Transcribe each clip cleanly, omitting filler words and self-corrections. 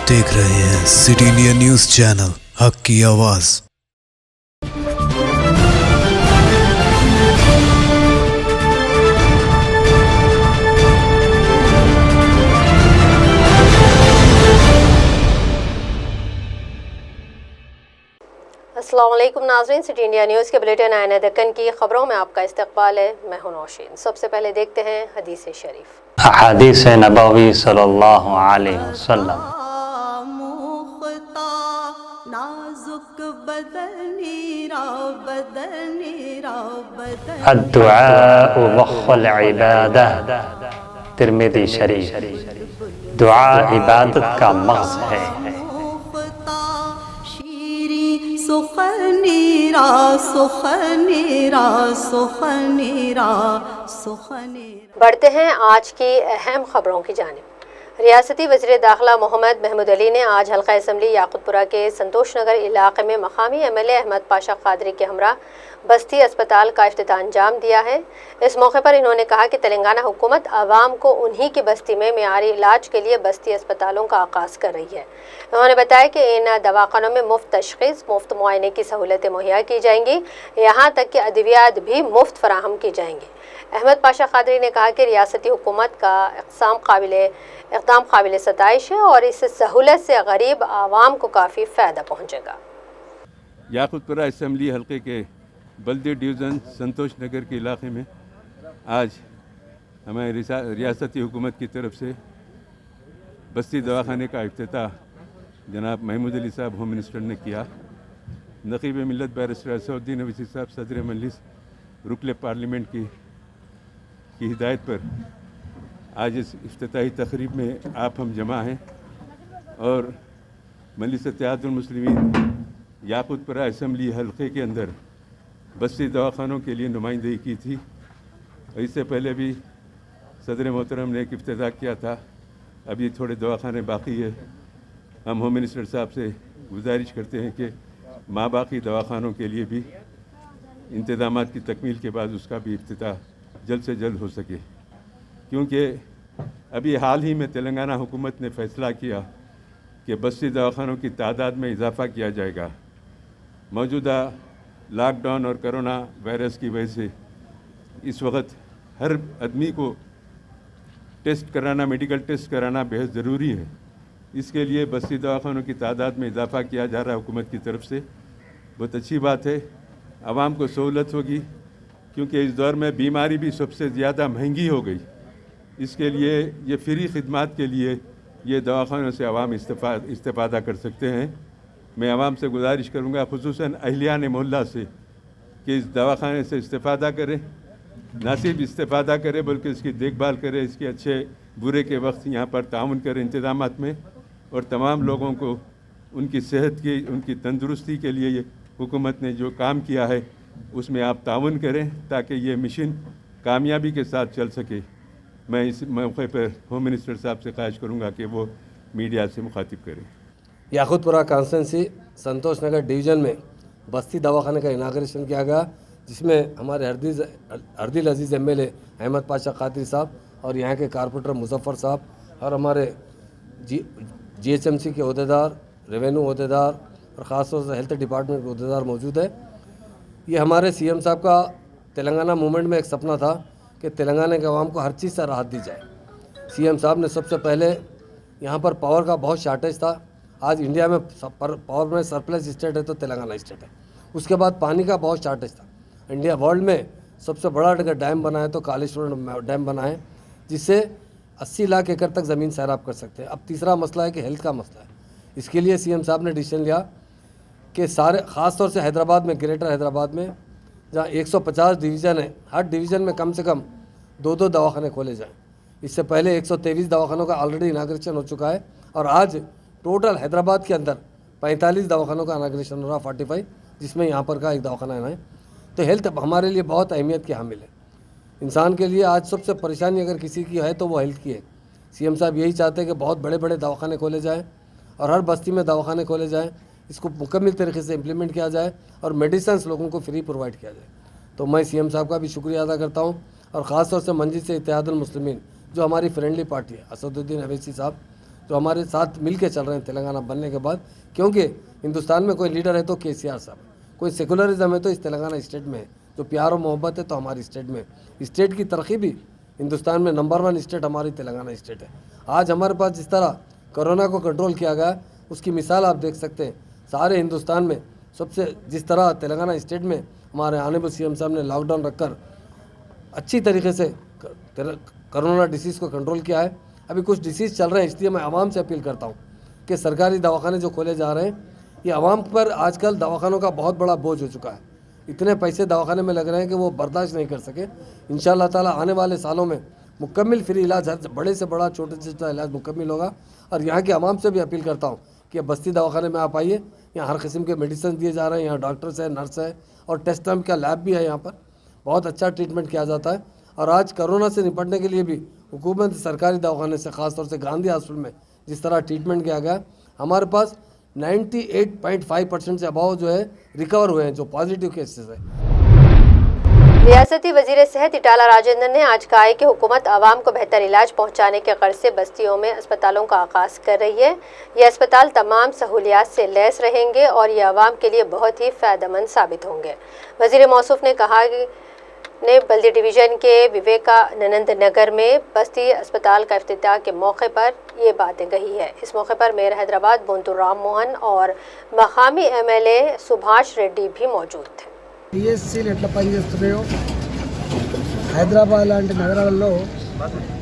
आप देख रहे हैं सिटी इंडिया न्यूज़ चैनल, हक की आवाज़। अस्सलाम वालेकुम नाज़रीन, सिटी इंडिया न्यूज़ के बुलेटिन आईना दक्कन की खबरों में आपका इस्तकबाल है। मैं हूं नौशीन। सबसे पहले देखते हैं हदीस शरीफ। हदीस नबवी सल्लल्लाहु अलैहि वसल्लम। अद्दुआ वख्वल इबादह, तिरमिज़ी शरीफ। दुआ इबादत का मग़ज़ है। बढ़ते हैं आज की अहम खबरों की जानिब। रियासती वज़ीर दाखिला मोहम्मद महमूद अली ने आज हल्का असम्बली याकुतपुरा के संतोष नगर इलाके में मकामी एमएलए अहमद पाशा कादरी के हमरा बस्ती अस्पताल का इफ्तिताह अंजाम दिया है। इस मौके पर इन्होंने कहा कि तेलंगाना हुकूमत आवाम को उन्हीं की बस्ती में मियारी इलाज के लिए बस्ती अस्पतालों का आगाज़ कर रही है। उन्होंने बताया कि इन दवाखानों में मुफ्त तशख़ीस, मुफ्त मुआयने की सहूलतें मुहैया की जाएंगी, यहाँ तक कि अद्वियात भी मुफ्त फराहम की जाएंगी। अहमद पाशा कादरी ने कहा कि रियासती हुकूमत का इक़दाम काबिल सताइश है और इस सहूलत से गरीब आवाम को काफ़ी फ़ायदा पहुँचेगा। याकुतपुरा असम्बली हल्के के बल्दी डिवीज़न संतोष नगर के इलाके में आज हमारे रियासती हुकूमत की तरफ से बस्ती दवाखाने का इफ्तिताह जनाब महमूद अली साहब होम मिनिस्टर ने किया। नक़ीब मिल्लत बैरिस्टर असदुद्दीन अवैसी साहब सदर मजलिस रुकन पार्लियामेंट की हिदायत पर आज इस इफ्तिताही तकरीब में आप हम जमा हैं और मजलिस इत्तेहादुल मुस्लिमीन याकुतपुरा असम्बली हल्के के अंदर बस्ती दवाखानों के लिए नुमाइंदगी की थी। इससे पहले भी सदर मोहतरम ने एक इफ्तिताह किया था। अभी थोड़े दवाखाने बाकी है। हम होम मिनिस्टर साहब से गुजारिश करते हैं कि माँ बाकी दवाखानों के लिए भी इंतज़ामात की तकमील के बाद उसका भी इफ्तिताह जल्द से जल्द हो सके, क्योंकि अभी हाल ही में तेलंगाना हुकूमत ने फ़ैसला किया कि बस्ती दवाखानों की तादाद में इजाफ़ा किया जाएगा। मौजूदा लॉकडाउन और कोरोना वायरस की वजह से इस वक्त हर आदमी को टेस्ट कराना, मेडिकल टेस्ट कराना बेहद ज़रूरी है। इसके लिए बस्ती दवाखानों की तादाद में इजाफ़ा किया जा रहा है हुकूमत की तरफ से। बहुत अच्छी बात है, आवाम को सहूलत होगी, क्योंकि इस दौर में बीमारी भी सबसे ज़्यादा महंगी हो गई। इसके लिए ये फ्री खिदमात के लिए ये दवाखानों से आवाम इस्तेफ़ादा कर सकते हैं। मैं आवाम से गुजारिश करूँगा, खुसूसन अहलियान मोहल्ला से, कि इस दवाखाने से इस्तेफ़ादा करें। ना सिर्फ इस्तेफ़ादा करें बल्कि इसकी देखभाल करें, इसके अच्छे बुरे के वक्त यहाँ पर ताउन करें इंतज़ामात में, और तमाम लोगों को उनकी सेहत की, उनकी तंदुरुस्ती के लिए ये हुकूमत ने जो काम किया है उसमें आप ताउन करें ताकि ये मिशन कामयाबी के साथ चल सके। मैं इस मौके पर होम मिनिस्टर साहब से ख्वाहिश करूँगा कि वो मीडिया से मुखातिब करें। याकुतपुरा कॉन्स्टिट्यूंसी संतोष नगर डिवीज़न में बस्ती दवाखाने का इनाग्रेशन किया गया, जिसमें हमारे हरदिल अजीज़ एमएलए अहमद पाशा कादरी साहब और यहाँ के कारपोरेटर मुजफ्फर साहब और हमारे जीएचएमसी के अहदेदार, रेवेन्यू अहदेदार और ख़ास तौर से हेल्थ डिपार्टमेंट के अहदेदार मौजूद है। ये हमारे सीएम साहब का तेलंगाना मूवमेंट में एक सपना था कि तेलंगाना के अवाम को हर चीज़ से राहत दी जाए। सीएम साहब ने सबसे पहले यहाँ पर पावर का बहुत शार्टेज था। आज इंडिया में पावर में सरप्लस स्टेट है तो तेलंगाना स्टेट है। उसके बाद पानी का बहुत शार्टेज था। इंडिया वर्ल्ड में सबसे बड़ा अगर डैम बना है तो कालेश्वर डैम बना है, जिससे 80 लाख एकड़ तक ज़मीन सैराब कर सकते हैं। अब तीसरा मसला है कि हेल्थ का मसला है। इसके लिए सीएम साहब ने डिसीजन लिया कि सारे ख़ास तौर से हैदराबाद में, ग्रेटर हैदराबाद में जहाँ 150 डिवीज़न है, हर डिवीज़न में कम से कम 2-2 दवाखाने खोले जाएँ। इससे पहले 123 दवाखानों का ऑलरेडी इनाग्रेशन हो चुका है और आज टोटल हैदराबाद के अंदर 45 दवाखानों का इनाग्रेशन हो रहा, 45, जिसमें यहाँ पर का एक दवाखाना है। तो हेल्थ हमारे लिए बहुत अहमियत की हामिल है। इंसान के लिए आज सबसे परेशानी अगर किसी की है तो वो हेल्थ की है। सीएम साहब यही चाहते हैं कि बहुत बड़े बड़े दवाखाने खोले जाएँ और हर बस्ती में दवाखाने खोले जाएँ, इसको मुकम्मल तरीके से इम्प्लीमेंट किया जाए और मेडिसिन लोगों को फ्री प्रोवाइड किया जाए। तो मैं सीएम साहब का भी शुक्रिया अदा करता हूँ और ख़ास तौर से मंजिल से इत्तेहादुल मुस्लिमीन जो हमारी फ्रेंडली पार्टी है, असदुद्दीन अवैसी साहब जो हमारे साथ मिल के चल रहे हैं तेलंगाना बनने के बाद, क्योंकि हिंदुस्तान में कोई लीडर है तो केसीआर साहब, कोई सेकुलरिज्म है तो इस तेलंगाना स्टेट में है, जो प्यार और मोहब्बत है तो हमारी स्टेट में, स्टेट की तरक्की भी हिंदुस्तान में नंबर 1 स्टेट हमारी तेलंगाना स्टेट है। आज हमारे पास जिस तरह कोरोना को कंट्रोल किया गया उसकी मिसाल आप देख सकते हैं। सारे हिंदुस्तान में सबसे जिस तरह तेलंगाना स्टेट में हमारे ऑनरेबल सीएम साहब ने लॉकडाउन रखकर अच्छी तरीके से कोरोना डिसीज़ को कंट्रोल किया है। अभी कुछ डिसीज़ चल रहे हैं, इसलिए मैं आवाम से अपील करता हूँ कि सरकारी दवाखाने जो खोले जा रहे हैं, ये आवाम पर आजकल दवाखानों का बहुत बड़ा बोझ हो चुका है। इतने पैसे दवाखाने में लग रहे हैं कि वो बर्दाश्त नहीं कर सके। इंशाअल्लाह ताला आने वाले सालों में मुकम्मल फ्री इलाज, हर बड़े से बड़ा छोटे से छोटा इलाज मुकम्मल होगा। और यहाँ के आवाम से भी अपील करता हूँ कि बस्ती दवाखाने में आप आइए, यहाँ हर किस्म के मेडिसिन दिए जा रहे हैं, यहाँ डॉक्टर्स है, नर्स है और टेस्ट टाइम का लैब भी है। यहाँ पर बहुत अच्छा ट्रीटमेंट किया जाता है। और आज कोरोना से निपटने के लिए भी हुकूमत सरकारी दवाखाने से, ख़ासतौर से गांधी हॉस्पिटल में जिस तरह ट्रीटमेंट किया गया, हमारे पास 98.5% से अबाव जो है रिकवर हुए हैं, जो पॉजिटिव केसेस है। रियासती वजीर सेहत इटाला राजेंद्र ने आज कहा है कि हुकूमत आवाम को बेहतर इलाज पहुंचाने के गर्ज से बस्तियों में अस्पतालों का आगाज कर रही है। ये अस्पताल तमाम सहूलियात से लैस रहेंगे और ये आवाम के लिए बहुत ही फ़ायदेमंद साबित होंगे। वजीर मौसूफ ने कहा कि बल्दी डिवीज़न के विवेकानंद नगर में बस्ती अस्पताल का इफ्तिताह के मौके पर ये बातें कही है। इस मौके पर मेयर हैदराबाद बोंतु राम मोहन और मकामी MLA सुभाष रेड्डी भी मौजूद थे। పిఎస్సీలు ఎట్లా పనిచేస్తున్నాయో హైదరాబాద్ లాంటి నగరాలలో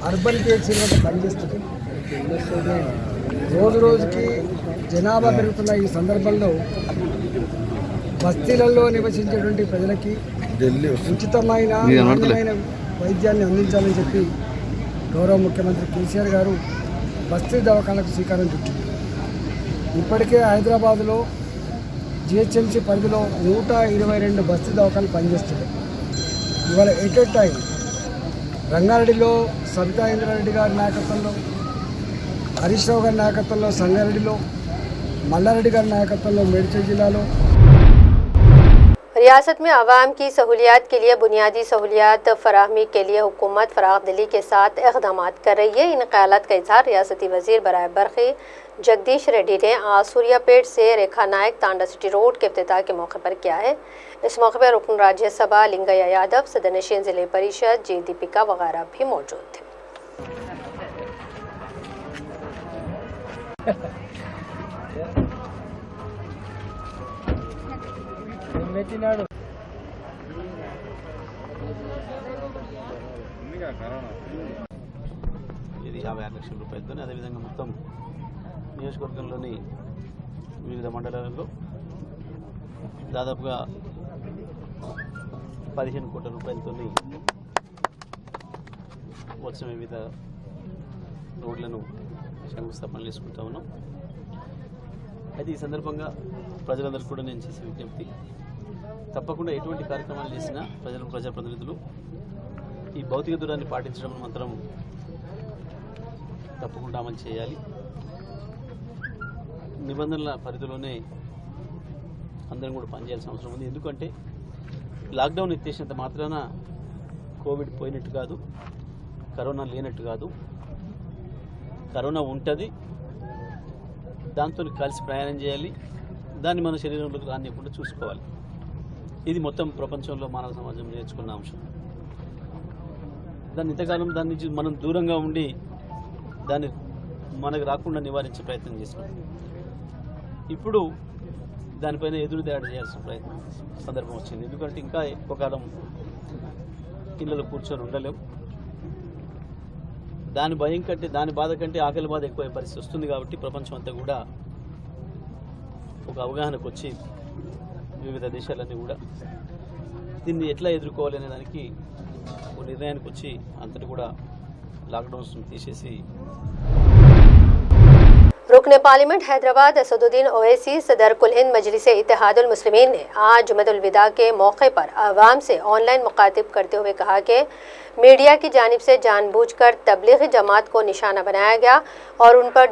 అర్బన్ పిహెచ్సీలు కూడా పనిచేస్తున్నాయి. రోజు రోజుకి జనాభా పెరుగుతున్న ఈ సందర్భంలో బస్తీలలో నివసించేటువంటి ప్రజలకి ఉచితమైన నాణ్యమైన వైద్యాన్ని అందించాలని చెప్పి గౌరవ ముఖ్యమంత్రి కేసీఆర్ గారు బస్తీ దవాఖానకు శ్రీకారం చుట్టారు. ఇప్పటికే హైదరాబాదులో జిహెచ్ఎంసీ పరిధిలో 122 బస్తీ దవాఖానలు పనిచేస్తున్నాయి. ఇవాళ ఎట్ ఏ టైం రంగారెడ్డిలో సబితా ఇంద్రారెడ్డి గారి నాయకత్వంలో, హరీష్ రావు గారి నాయకత్వంలో సంగారెడ్డిలో, మల్లారెడ్డి గారి నాయకత్వంలో మేడ్చల్ జిల్లాలో रियासत में आवाम की सहूलियात के लिए बुनियादी सहूलियात फराहमी के लिए हुकूमत फराग दिली के साथ इक़दाम कर रही है। इन ख्यालात का इजहार रियासती वज़ीर बराए बरक़ी जगदीश रेड्डी ने आज सूर्यापेट से रेखा नायक तांडा सिटी रोड के इफ्तिताह के मौके पर किया है। इस मौके पर रुकन राज्यसभा लिंगैया यादव, सदनशीन ज़िले परिषद जे दीपिका वगैरह भी मौजूद थे। ఇది 56 లక్షల రూపాయలతో, అదేవిధంగా మొత్తం నియోజకవర్గంలోని వివిధ మండలాలలో దాదాపుగా 15 కోట్ల రూపాయలతో వచ్చిన వివిధ రోడ్లను శంకుస్థాపన చేసుకుంటా ఉన్నాం. అయితే ఈ సందర్భంగా ప్రజలందరికీ కూడా నేను చేసే విజ్ఞప్తి, తప్పకుండా ఎటువంటి కార్యక్రమాలు చేసినా ప్రజాప్రతినిధులు ఈ భౌతిక దూరాన్ని పాటించడం మాత్రం తప్పకుండా అమలు చేయాలి. నిబంధనల పరిధిలోనే అందరం కూడా పనిచేయాల్సిన అవసరం ఉంది. ఎందుకంటే లాక్డౌన్ ఎత్తేసినంత మాత్రాన కోవిడ్ పోయినట్టు కాదు, కరోనా లేనట్టు కాదు. కరోనా ఉంటుంది, దాంతో కలిసి ప్రయాణం చేయాలి, దాన్ని మన శరీరంలోకి రానియకుండా చూసుకోవాలి. ఇది మొత్తం ప్రపంచంలో మానవ సమాజం నేర్చుకున్న అంశం. దాన్ని ఇంతకాలం దాని నుంచి మనం దూరంగా ఉండి దాన్ని మనకు రాకుండా నివారించే ప్రయత్నం చేస్తున్నాం. ఇప్పుడు దానిపైన ఎదురుదాడి చేయాల్సిన ప్రయత్నం సందర్భం వచ్చింది. ఎందుకంటే ఇంకా ఎక్కువ కాలం ఇళ్ళలో కూర్చొని ఉండలేం. దాని భయం కంటే, దాని బాధ కంటే ఆకలి బాధ ఎక్కువ పరిస్థితి వస్తుంది. కాబట్టి ప్రపంచం అంతా కూడా ఒక అవగాహనకు వచ్చి వివిధ దేశాలన్నీ కూడా దీన్ని ఎట్లా ఎదుర్కోవాలి అనే దానికి ఒక నిర్ణయానికి వచ్చి అంతటి కూడా లాక్డౌన్స్ తీసేసి रुकन पार्लियामेंट हैदराबाद असदुद्दीन ओवैसी सदर कुल हिंद मजलिस इत्तेहादुल मुस्लिमीन ने आज जुमअतुल विदा के मौके पर आवाम से ऑनलाइन मुखातिब करते हुए कहा कि मीडिया की जानिब से जानबूझकर तबलीगी जमात को निशाना बनाया गया और उन पर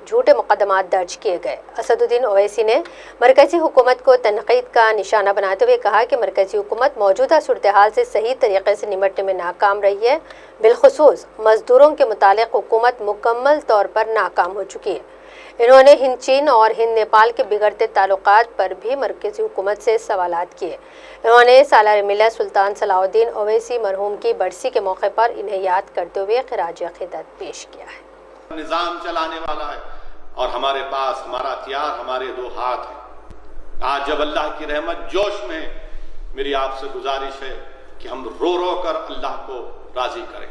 झूठे मुकदमात दर्ज किए गए। असदुद्दीन ओवैसी ने मरकजी हुकूमत को तनकीद का निशाना बनाते हुए कहा कि मरकजी हुकूमत मौजूदा सूरत हाल से सही तरीके से निपटने में नाकाम रही है। बिलखुसूस मजदूरों के मुतालिक हुकूमत मुकम्मल तौर पर नाकाम हो चुकी है। इन्होंने हिंद चीन और हिंद नेपाल के बिगड़ते ताल्लुकात पर भी मरकजी हुकूमत से सवालात किए। इन्होंने सालार मिल्लत सुल्तान सलाउद्दीन ओवैसी मरहूम की बरसी के मौके पर इन्हें याद करते हुए खिराज अक़ीदत पेश किया है। निज़ाम चलाने वाला है और हमारे पास हमारा हथियार हमारे दो हाथ हैं। आज जब अल्लाह की रहमत जोश में है, मेरी आपसे गुजारिश है कि हम रो रो कर अल्लाह को राजी करें।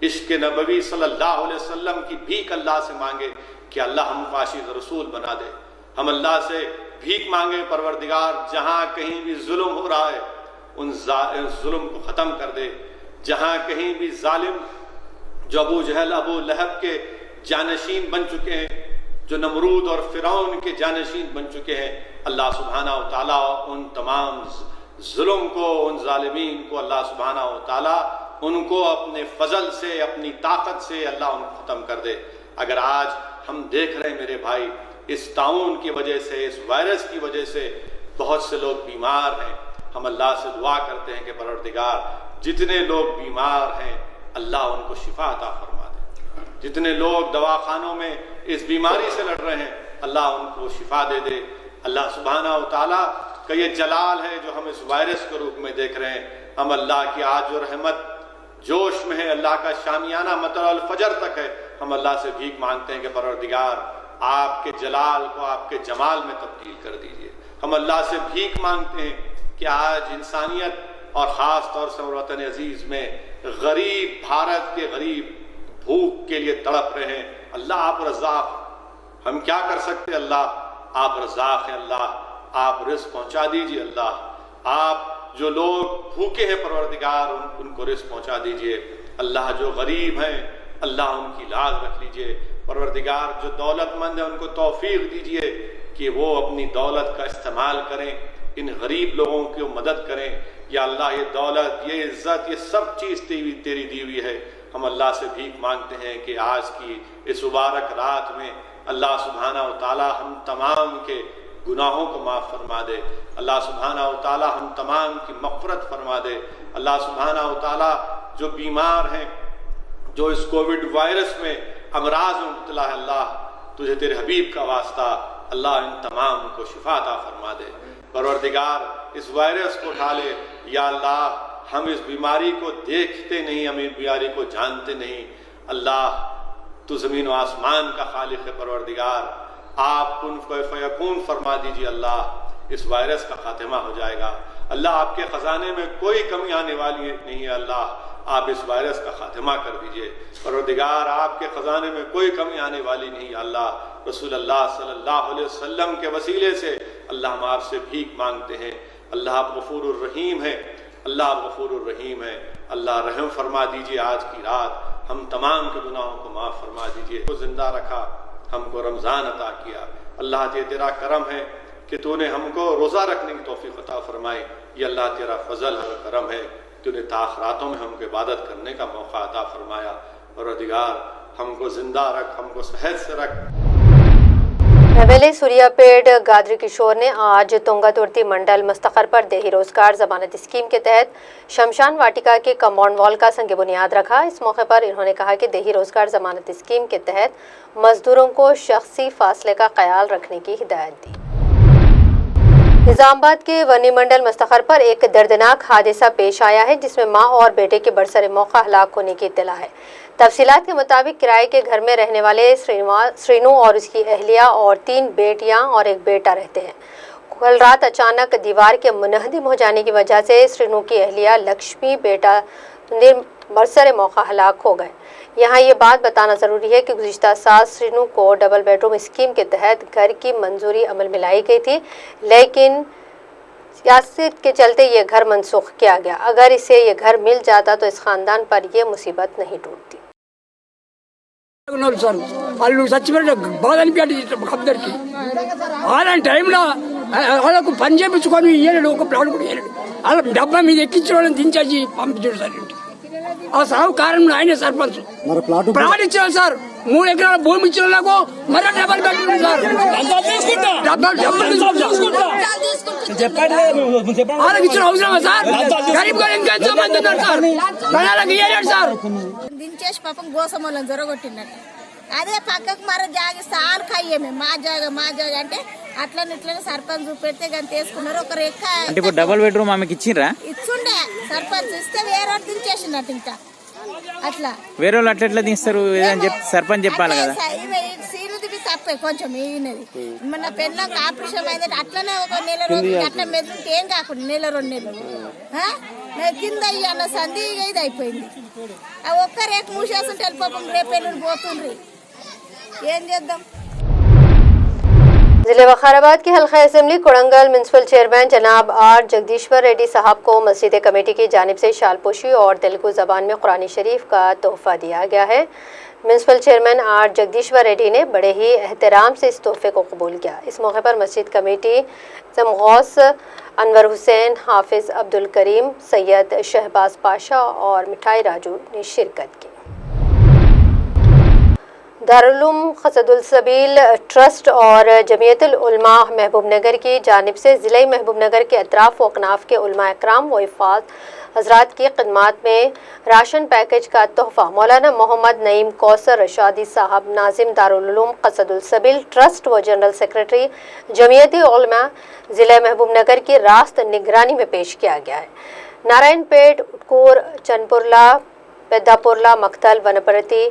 इश्क़ नबवी सल्लल्लाहु अलैहि वसल्लम की भीख अल्लाह से मांगे कि अल्लाह हमको आशिक़ रसूल बना दे। हम अल्लाह से भीख मांगे, परवरदिगार जहाँ कहीं भी जुल्म हो रहा है उन जुल्म को ख़त्म कर दे। जहाँ कहीं भी जालिम जो अबू जहल अबू लहब के जानशीन बन चुके हैं, जो नमरूद और फ़िरौन के जानशीन बन चुके हैं, अल्लाह सुब्हाना व तआला उन तमाम जुल्म को, उन जालिमीन को अल्लाह सुब्हाना व तआला उनको अपने फजल से, अपनी ताकत से अल्लाह उनको ख़त्म कर दे। अगर आज हम देख रहे हैं मेरे भाई, इस ताउन की वजह से, इस वायरस की वजह से बहुत से लोग बीमार हैं। हम अल्लाह से दुआ करते हैं कि परवरदिगार जितने लोग बीमार हैं अल्लाह उनको शिफा अता फरमा दे। जितने लोग दवाखानों में इस बीमारी से लड़ रहे हैं अल्लाह उनको शिफा दे दे। अल्लाह सुब्हाना व तआला का ये जलाल है जो हम इस वायरस के रूप में देख रहे हैं। हम अल्लाह की आज जो रहमत जोश में है, अल्लाह का शामियाना मतल फजर तक है, हम अल्लाह से भीख मांगते हैं कि परवरदिगार आपके जलाल को आपके जमाल में तब्दील कर दीजिए। हम अल्लाह से भीख मांगते हैं कि आज इंसानियत और ख़ास तौर से वतन अजीज़ में गरीब, भारत के गरीब भूख के लिए तड़प रहे हैं। अल्लाह आप रज़्ज़ाक़, हम क्या कर सकते हैं? अल्लाह आप रज़्ज़ाक़ हैं। अल्लाह आप रिज़्क़ पहुँचा दीजिए। अल्लाह आप जो लोग भूखे हैं परवरदिगार उनको रिज़्क़ पहुँचा दीजिए। अल्लाह जो गरीब हैं अल्लाह उनकी लाज रख लीजिए। परवरदिगार जो दौलतमंद है उनको तौफीक दीजिए कि वो अपनी दौलत का इस्तेमाल करें, इन गरीब लोगों की मदद करें। या अल्लाह ये दौलत, ये इज़्ज़त, ये सब चीज़ तेरी दी हुई है। हम अल्लाह से भीख मांगते हैं कि आज की इस मुबारक रात में अल्लाह सुब्हाना व तआला हम तमाम के गुनाहों को माफ़ फरमा दे। अल्लाह सुब्हाना व तआला हम तमाम की मग़फ़िरत फरमा दे। अल्लाह सुब्हाना व तआला जो बीमार हैं, जो इस कोविड वायरस में अमराज में मुब्तला है, अल्लाह तुझे तेरे हबीब का वास्ता, अल्लाह इन तमाम को शिफा अता फरमा दे। परवरदिगार इस वायरस को उठा ले। या अल्लाह हम इस बीमारी को देखते नहीं, हम इस बीमारी को जानते नहीं। अल्लाह तू ज़मीन व आसमान का खालिक है। परवरदिगार आप कुन फयकून फरमा दीजिए। अल्लाह इस वायरस का खात्मा हो जाएगा। अल्लाह आपके ख़जाने में कोई कमी आने वाली नहीं है। अल्लाह आप इस वायरस का खात्मा कर दीजिए। परवरदिगार आपके ख़जाने में कोई कमी आने वाली नहीं। अल्लाह रसूल अल्लाह सल्लल्लाहु अलैहि वसल्लम के वसीले से अल्लाह हम आपसे भीख मांगते हैं। अल्लाह आप गफूरुर रहीम है। अल्लाह आप गफूरुर रहीम है। अल्लाह रहम फरमा दीजिए। आज की रात हम तमाम के गुनाहों को माफ़ फरमा दीजिए। तो ज़िंदा रखा, हमको रमज़ान अता किया। अल्लाह तेरा करम है कि तूने हमको रोज़ा रखने की तौफीक अता फरमाई। ये अल्लाह तेरा फजल और करम है, तूने ताख़रातों में हमको इबादत करने का मौका अता फरमाया। परवरदिगार हमको ज़िंदा रख, हमको सेहत से रख। एमएलए सूर्यापेट गादरी किशोर ने आज तुंगातुर्ती मंडल मुस्तखर पर देही रोजगार जमानत स्कीम के तहत शमशान वाटिका के कंपाउंड वॉल का संग बुनियाद रखा। इस मौके पर इन्होंने कहा कि देही रोजगार जमानत स्कीम के तहत मजदूरों को शख्सी फासले का ख्याल रखने की हिदायत दी। निजामाबाद के वनी मंडल मुस्तखर पर एक दर्दनाक हादसा पेश आया है, जिसमें मां और बेटे के बरसरे मौका हलाक होने की इत्तला है। तफसीलात के मुताबिक किराए के घर में रहने वाले श्रीनू और उसकी अहलिया और 3 बेटियां और एक बेटा रहते हैं। कल रात अचानक दीवार के मुनहदिम हो जाने की वजह से श्रीनू की अहलिया लक्ष्मी बेटा बरसरे मौका हलाक हो गए। यहाँ ये बात बताना ज़रूरी है कि गुज़िश्ता साल श्रीनू को डबल बेडरूम स्कीम के तहत घर की मंजूरी अमल में लाई गई थी, लेकिन सियासत के चलते ये घर मनसूख किया गया। अगर इसे ये घर मिल जाता तो इस ख़ानदान पर यह मुसीबत नहीं टूटती। వాళ్ళు చచ్చిపోయిన బాధ అనిపించండి ఖబ్దర్కి అలాంటి టైంలో వాళ్ళకు పని చేయించుకొని ఇయ్యలేడు, ఒక ప్లాన్ కూడా ఇయ్యలేడు. అలా డబ్బా మీద ఎక్కించిన వాళ్ళని దించేసి పంపించాడు సార్ ఇంటికి. ఆ సాగు కారణం ఆయనే సర్పంచ్. ప్లాట్ ఇచ్చారు సార్, 3 ఎకరాల భూమి ఇచ్చిన వాళ్ళకు మరో డబ్బులు పెట్టింది సార్. వాళ్ళకి ఇచ్చిన అవసరమా సార్? గరీబ్ గారు ఇంకా ఎంతో మంది ఉన్నారు సార్, వాళ్ళకి ఇయ్యలేడు సార్. దించేసి పాపం గోసమూలం జొరగొట్టినట్టు అదే పక్కకు మరో జాగ సాల్ కయ్యమే మా జాగ అంటే అట్లనే ఇట్లనే సర్పంచ్ చూపెడితే కానీ తీసుకున్నారు. ఒకరు ఎక్క అంటే ఇప్పుడు డబుల్ బెడ్రూమ్ ఆమెకి ఇచ్చిండ్రా? ఇచ్చుండే సర్పంచ్ ఇస్తే వేరే దించేసినట్టు ఇంకా అట్లా వేరే వాళ్ళు అట్లా తీస్తారు అని చెప్పి సర్పంచ్ చెప్పాలి కదా. సీనుది తప్పే కొంచెం ఈయనది. మన పెళ్ళకి ఆపరేషన్ అయిందంటే అట్లనే ఒక నెల రోజులు అట్లా మెదులుంటే ఏం కాకుండా నెల 2 నెలలు కింద అన్న సంధి ఇది అయిపోయింది. ఆ ఒక్క రేపు మూసేస్తుంటే వెళ్ళిపోతాం, రేపు ఎల్లుండి పోతుండ్రి, ఏం చేద్దాం. ضلع وقارآباد کی حلقہ اسمبلی کوڑنگل میونسپل چیئرمین جناب آر جگدیشور ریڈی صاحب کو مسجد کمیٹی کی جانب سے شال پوشی اور تیلگو زبان میں قرآن شریف کا تحفہ دیا گیا ہے. میونسپل چیئرمین آر جگدیشور ریڈی نے بڑے ہی احترام سے اس تحفے کو قبول کیا. اس موقع پر مسجد کمیٹی زمغوث انور حسین، حافظ عبدالکریم، سید شہباز پاشا اور مٹھائی راجو نے شرکت کی. دارالعلوم قصد السبیل ٹرسٹ اور جمعیت العلماء محبوب نگر کی جانب سے ضلع محبوب نگر کے اطراف و اکناف کے علماء اکرام و حفاظ حضرات کی خدمات میں راشن پیکج کا تحفہ مولانا محمد نعیم کوثر رشادی صاحب، ناظم دارالعلوم قصد السبیل ٹرسٹ و جنرل سیکرٹری جمعیت علماء ضلع محبوب نگر کی راست نگرانی میں پیش کیا گیا ہے. نارائن پیٹ، اٹکور، چنپورلا، پیداپورلا، مکتل، ونپرتی،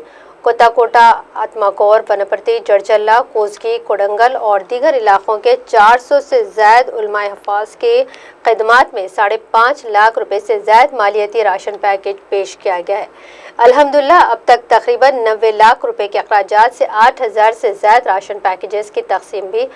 کوتا کوٹا، آتماکور، ونپرتی، جڑچلا، کوزگی، کوڑنگل اور دیگر علاقوں کے 400 سے زائد علماء حفاظ کی خدمات میں 5.5 لاکھ روپے سے زائد مالیاتی راشن پیکج پیش کیا گیا ہے. الحمدللہ اب تک تقریباً 90 لاکھ روپے کے اخراجات سے 8,000 سے زائد راشن پیکیجز کی تقسیم بھی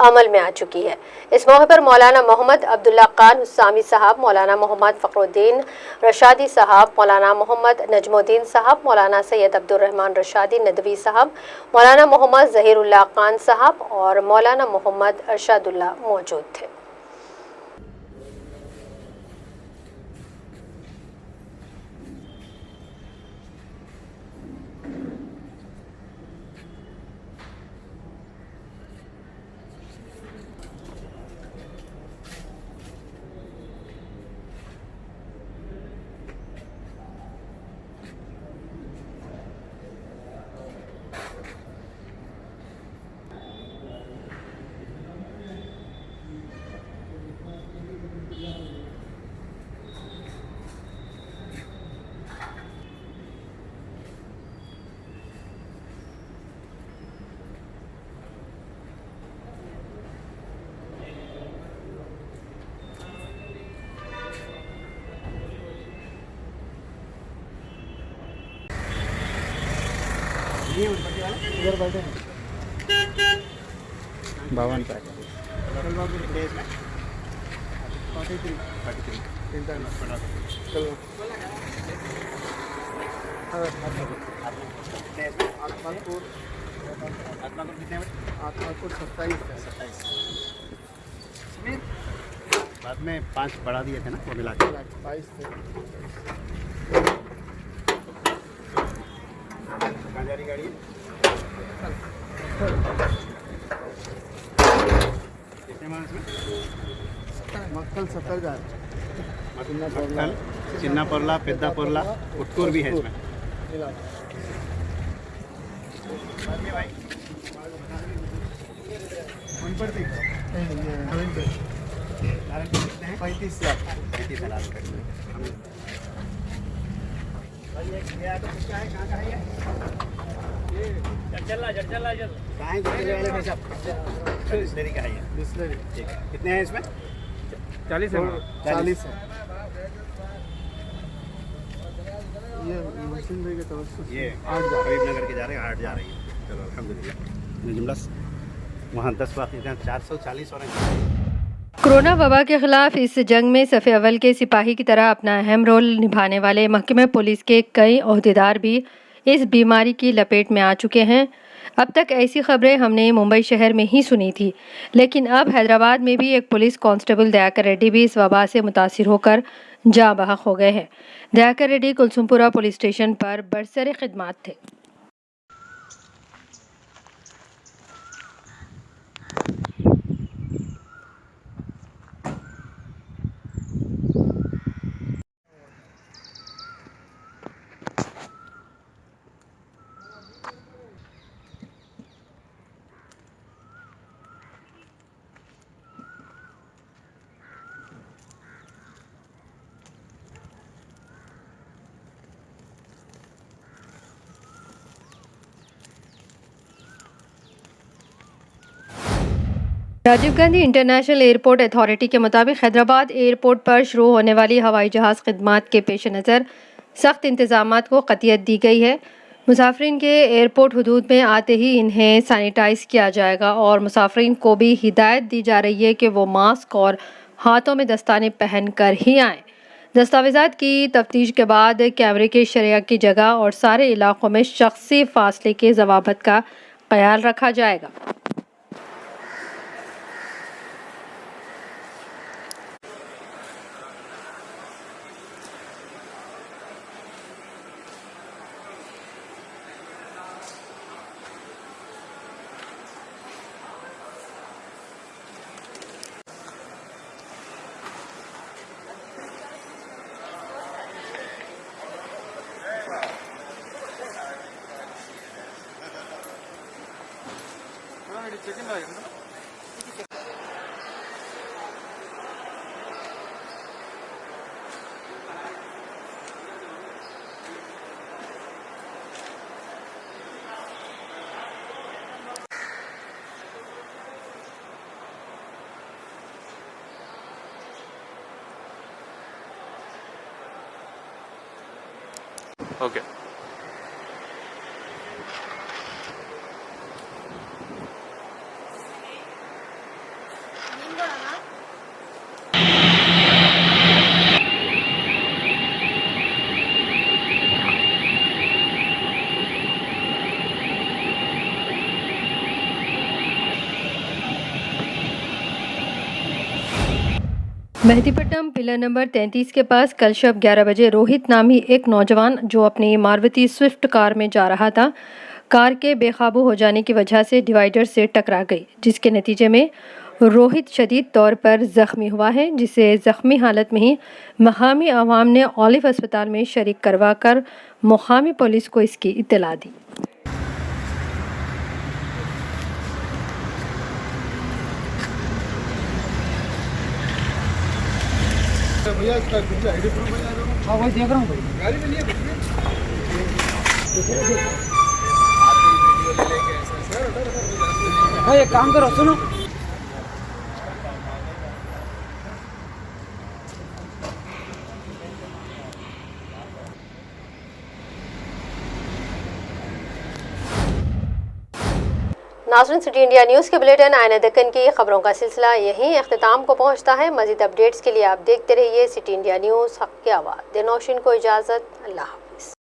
عمل میں آ چکی ہے. اس موقع پر مولانا محمد عبداللہ خان حسامی صاحب، مولانا محمد فخر الدین رشادی صاحب، مولانا محمد نجم الدین صاحب، مولانا سید عبدالرحمن رشادی ندوی صاحب، مولانا محمد ظہیر اللہ خان صاحب اور مولانا محمد ارشاد اللہ موجود تھے. भवन पैक बाद में 5 बढ़ा दिए थे ना, वो मिला के 22 थे. कहाँ जा रही गाड़ी? कितने माल इसमें? मक्कल 70 जा रहा है. चिन्ना परला, पेद्दा परला, उटकूर भी है इसमें. भाई कौन पड़ती? 35 लाख कितने हैं इसमें? 40 है. ये मुस्लिम भाई के तवज्जुह ये 8 करीब नगर के जा रहे हैं, 8 जा रही है. चलो अल्हम्दुलिल्लाह. जुमला वहाँ 10 बाकी 440 और कोरोना वबा के खिलाफ इस जंग में सफ़े अव्वल के सिपाही की तरह अपना अहम रोल निभाने वाले महकमे पुलिस के कई ओहदेदार भी इस बीमारी की लपेट में आ चुके हैं. अब तक ऐसी खबरें हमने मुंबई शहर में ही सुनी थी, लेकिन अब हैदराबाद में भी एक पुलिस कांस्टेबल दयाकर रेड्डी भी इस वबा से मुतासिर होकर جاں بحق ہو گئے ہیں۔ دیاکر ریڈی کلسومپورہ پولیس اسٹیشن پر برسر خدمات تھے۔ Rajiv Gandhi international airport authority کے مطابق حیدرآباد ایئرپورٹ پر شروع ہونے والی ہوائی جہاز خدمات کے پیش نظر سخت انتظامات کو قطعیت دی گئی ہے۔ مسافرین کے ایئرپورٹ حدود میں آتے ہی انہیں سینیٹائز کیا جائے گا اور مسافرین کو بھی ہدایت دی جا رہی ہے کہ وہ ماسک اور ہاتھوں میں دستانے پہن کر ہی آئیں۔ دستاویزات کی تفتیش کے بعد کیمرے کے شریا کی جگہ اور سارے علاقوں میں شخصی فاصلے کے ضوابط کا خیال رکھا جائے گا۔ اوکے مہدی پٹنم پلر نمبر 33 کے پاس کل شب 11 بجے روہت نامی ایک نوجوان جو اپنی ماروتی سوئفٹ کار میں جا رہا تھا، کار کے بے قابو ہو جانے کی وجہ سے ڈیوائیڈر سے ٹکرا گئی، جس کے نتیجے میں روہت شدید طور پر زخمی ہوا ہے، جسے زخمی حالت میں ہی مقامی عوام نے اولیو اسپتال میں شریک کروا کر مقامی پولیس کو اس کی اطلاع دی۔ ایک کام کرو، سنو ناظرین، سٹی انڈیا نیوز کے بلیٹن آئینہ دکن کی خبروں کا سلسلہ یہیں اختتام کو پہنچتا ہے۔ مزید اپڈیٹس کے لیے آپ دیکھتے رہیے سٹی انڈیا نیوز، حق کی آواز۔ دنوشین کو اجازت، اللہ حافظ۔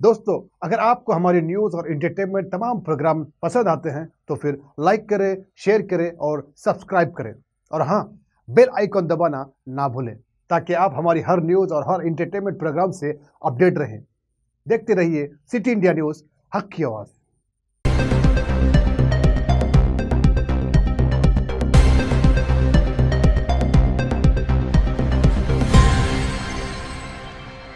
دوستو، اگر آپ کو ہماری نیوز اور انٹرٹینمنٹ تمام پروگرام پسند آتے ہیں تو پھر لائک کریں، شیئر کریں اور سبسکرائب کریں، اور ہاں، بیل آئیکن دبانا نہ بھولیں تاکہ آپ ہماری ہر نیوز اور ہر انٹرٹینمنٹ پروگرام سے اپڈیٹ رہیں۔ دیکھتے رہیے سٹی انڈیا نیوز، حق کی آواز۔